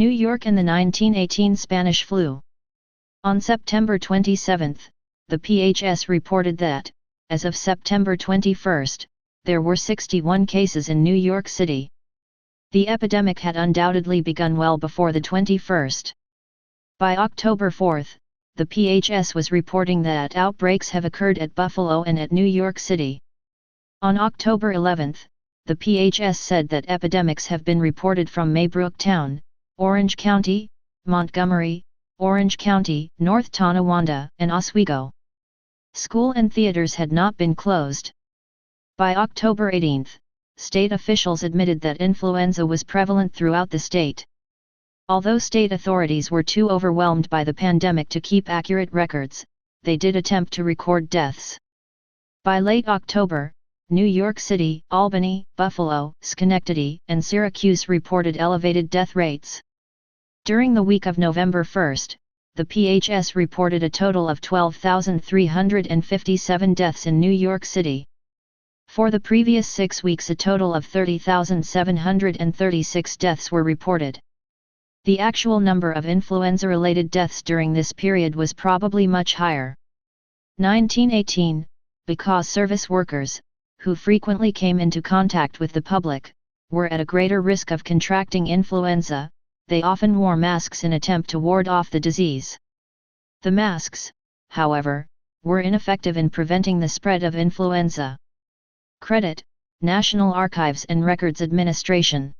New York and the 1918 Spanish flu. On September 27, the PHS reported that, as of September 21, there were 61 cases in New York City. The epidemic had undoubtedly begun well before the 21st. By October 4, the PHS was reporting that outbreaks have occurred at Buffalo and at New York City. On October 11, the PHS said that epidemics have been reported from Maybrook Town, Orange County, Montgomery, Orange County, North Tonawanda, and Oswego. School and theaters had not been closed. By October 18, state officials admitted that influenza was prevalent throughout the state. Although state authorities were too overwhelmed by the pandemic to keep accurate records, they did attempt to record deaths. By late October, New York City, Albany, Buffalo, Schenectady, and Syracuse reported elevated death rates. During the week of November 1, the PHS reported a total of 12,357 deaths in New York City. For the previous 6 weeks, a total of 30,736 deaths were reported. The actual number of influenza-related deaths during this period was probably much higher. 1918, because service workers, who frequently came into contact with the public, were at a greater risk of contracting influenza, they often wore masks in attempt to ward off the disease. The masks, however, were ineffective in preventing the spread of influenza. Credit: National Archives and Records Administration.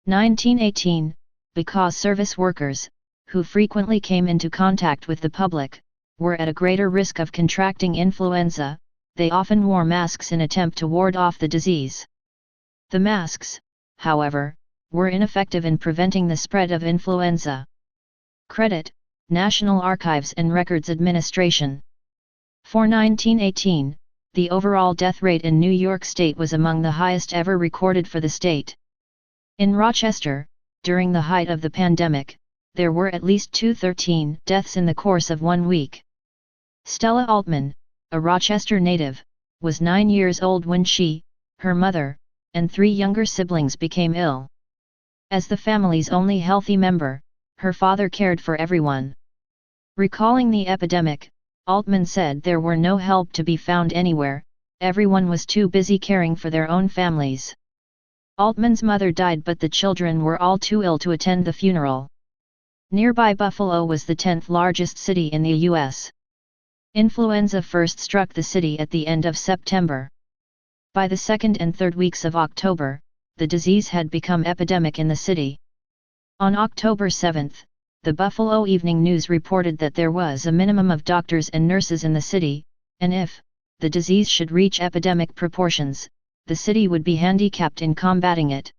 1918, because service workers, who frequently came into contact with the public, were at a greater risk of contracting influenza, they often wore masks in attempt to ward off the disease. The masks, however, were ineffective in preventing the spread of influenza. Credit: National Archives and Records Administration. For 1918, the overall death rate in New York State was among the highest ever recorded for the state. In Rochester, during the height of the pandemic, there were at least 213 deaths in the course of 1 week. Stella Altman, a Rochester native, was 9 years old when she, her mother, and 3 younger siblings became ill. As the family's only healthy member, her father cared for everyone. Recalling the epidemic, Altman said there were no help to be found anywhere, everyone was too busy caring for their own families. Altman's mother died, but the children were all too ill to attend the funeral. Nearby Buffalo was the 10th largest city in the U.S. Influenza first struck the city at the end of September. By the 2nd and 3rd weeks of October, the disease had become epidemic in the city. On October 7, the Buffalo Evening News reported that there was a minimum of doctors and nurses in the city, and if the disease should reach epidemic proportions, the city would be handicapped in combating it.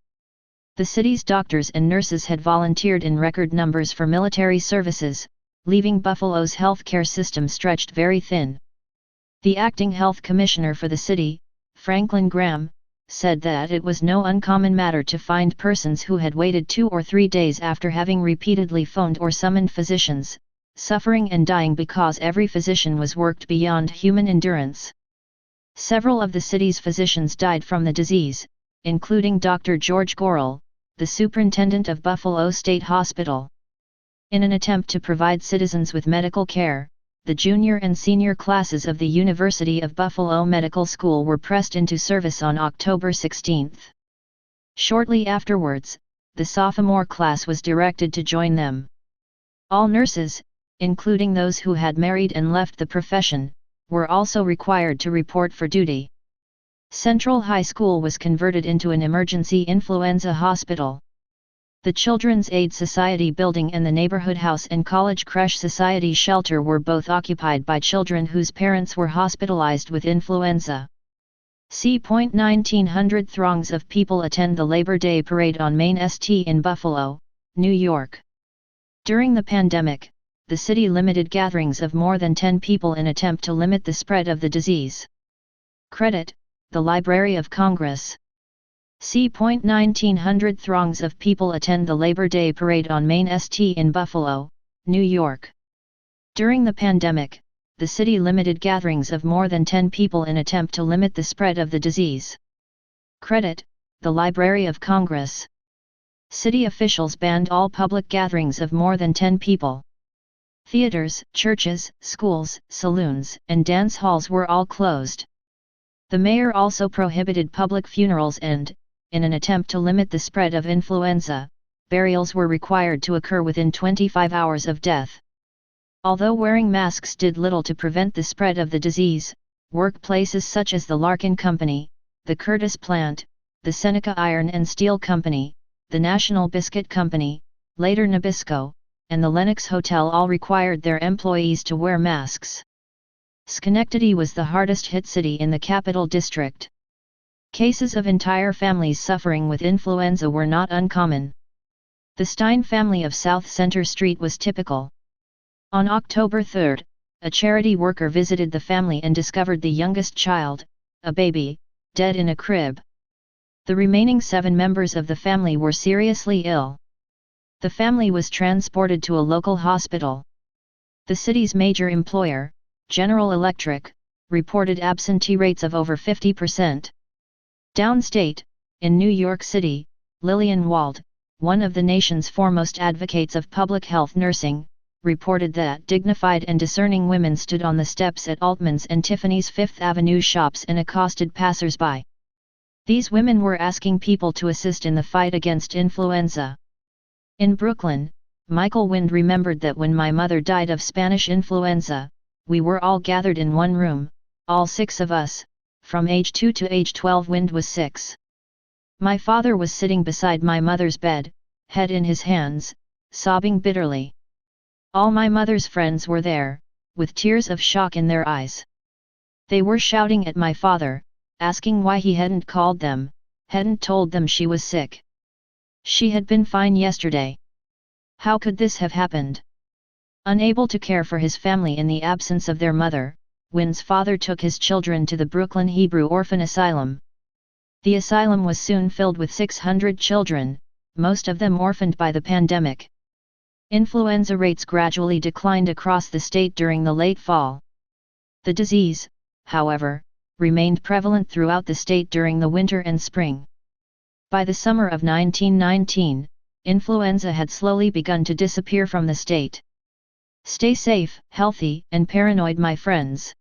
The city's doctors and nurses had volunteered in record numbers for military services, leaving Buffalo's healthcare system stretched very thin. The acting health commissioner for the city, Franklin Graham, said that it was no uncommon matter to find persons who had waited 2 or 3 days after having repeatedly phoned or summoned physicians, suffering and dying because every physician was worked beyond human endurance. Several of the city's physicians died from the disease, including Dr. George Gorel, the superintendent of Buffalo State Hospital. In an attempt to provide citizens with medical care, the junior and senior classes of the University of Buffalo Medical School were pressed into service on October 16. Shortly afterwards, the sophomore class was directed to join them. All nurses, including those who had married and left the profession, were also required to report for duty. Central High School was converted into an emergency influenza hospital. The Children's Aid Society building and the Neighborhood House and College Creche Society shelter were both occupied by children whose parents were hospitalized with influenza. C.1900 throngs of people attend the Labor Day Parade on Main St. in Buffalo, New York. During the pandemic, the city limited gatherings of more than 10 people in attempt to limit the spread of the disease. Credit: the Library of Congress. C.1900 throngs of people attend the Labor Day Parade on Main St. in Buffalo, New York. During the pandemic, the city limited gatherings of more than 10 people in attempt to limit the spread of the disease. Credit: the Library of Congress. City officials banned all public gatherings of more than 10 people. Theaters, churches, schools, saloons, and dance halls were all closed. The mayor also prohibited public funerals and, in an attempt to limit the spread of influenza, burials were required to occur within 25 hours of death. Although wearing masks did little to prevent the spread of the disease, workplaces such as the Larkin Company, the Curtis Plant, the Seneca Iron and Steel Company, the National Biscuit Company, later Nabisco, and the Lenox Hotel all required their employees to wear masks. Schenectady was the hardest-hit city in the Capital District. Cases of entire families suffering with influenza were not uncommon. The Stein family of South Center Street was typical. On October 3, a charity worker visited the family and discovered the youngest child, a baby, dead in a crib. The remaining 7 members of the family were seriously ill. The family was transported to a local hospital. The city's major employer, General Electric, reported absentee rates of over 50%. Downstate, in New York City, Lillian Wald, one of the nation's foremost advocates of public health nursing, reported that dignified and discerning women stood on the steps at Altman's and Tiffany's Fifth Avenue shops and accosted passers-by. These women were asking people to assist in the fight against influenza. In Brooklyn, Michael Wind remembered that when my mother died of Spanish influenza, we were all gathered in one room, all 6 of us, from age 2 to age 12. Wind was 6. My father was sitting beside my mother's bed, head in his hands, sobbing bitterly. All my mother's friends were there, with tears of shock in their eyes. They were shouting at my father, asking why he hadn't called them, hadn't told them she was sick. She had been fine yesterday. How could this have happened? Unable to care for his family in the absence of their mother, Wind's father took his children to the Brooklyn Hebrew Orphan Asylum. The asylum was soon filled with 600 children, most of them orphaned by the pandemic. Influenza rates gradually declined across the state during the late fall. The disease, however, remained prevalent throughout the state during the winter and spring. By the summer of 1919, influenza had slowly begun to disappear from the state. Stay safe, healthy, and paranoid, my friends.